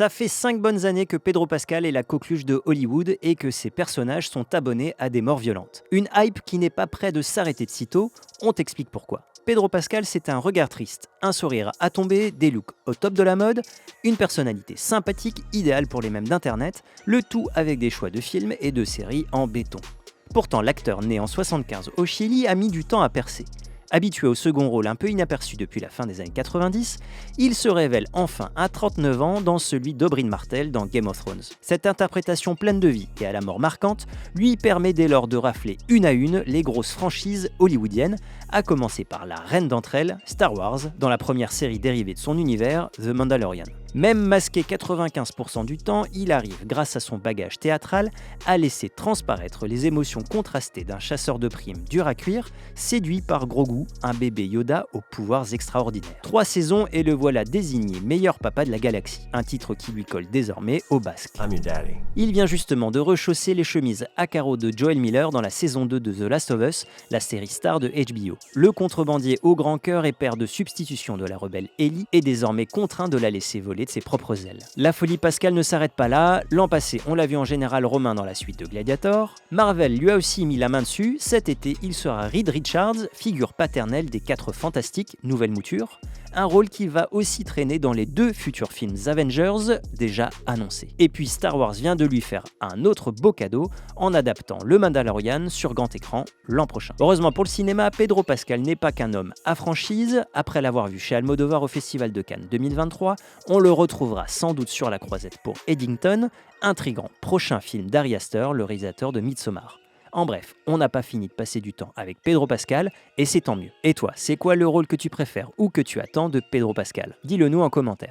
Ça fait 5 bonnes années que Pedro Pascal est la coqueluche de Hollywood et que ses personnages sont abonnés à des morts violentes. Une hype qui n'est pas près de s'arrêter de sitôt, on t'explique pourquoi. Pedro Pascal, c'est un regard triste, un sourire à tomber, des looks au top de la mode, une personnalité sympathique, idéale pour les mèmes d'internet, le tout avec des choix de films et de séries en béton. Pourtant, l'acteur né en 75 au Chili a mis du temps à percer. Habitué au second rôle un peu inaperçu depuis la fin des années 90, il se révèle enfin à 39 ans dans celui d'Oberyn Martell dans Game of Thrones. Cette interprétation pleine de vie et à la mort marquante lui permet dès lors de rafler une à une les grosses franchises hollywoodiennes, à commencer par la reine d'entre elles, Star Wars, dans la première série dérivée de son univers, The Mandalorian. Même masqué 95% du temps, il arrive, grâce à son bagage théâtral, à laisser transparaître les émotions contrastées d'un chasseur de primes dur à cuire, séduit par Grogu, un bébé Yoda aux pouvoirs extraordinaires. 3 saisons et le voilà désigné meilleur papa de la galaxie, un titre qui lui colle désormais au basque. Il vient justement de rechausser les chemises à carreaux de Joel Miller dans la saison 2 de The Last of Us, la série star de HBO. Le contrebandier au grand cœur et père de substitution de la rebelle Ellie est désormais contraint de la laisser voler de ses propres ailes. La folie Pascal ne s'arrête pas là. L'an passé, on l'a vu en général romain dans la suite de Gladiator. Marvel lui a aussi mis la main dessus. Cet été, il sera Reed Richards, figure paternelle des 4 Fantastiques, nouvelle mouture. Un rôle qui va aussi traîner dans les 2 futurs films Avengers déjà annoncés. Et puis Star Wars vient de lui faire un autre beau cadeau en adaptant le Mandalorian sur grand écran l'an prochain. Heureusement pour le cinéma, Pedro Pascal n'est pas qu'un homme à franchise. Après l'avoir vu chez Almodovar au Festival de Cannes 2023, on le retrouvera sans doute sur la croisette pour Eddington, intrigant prochain film d'Ari Aster, le réalisateur de Midsommar. En bref, on n'a pas fini de passer du temps avec Pedro Pascal, et c'est tant mieux. Et toi, c'est quoi le rôle que tu préfères ou que tu attends de Pedro Pascal? Dis-le nous en commentaire.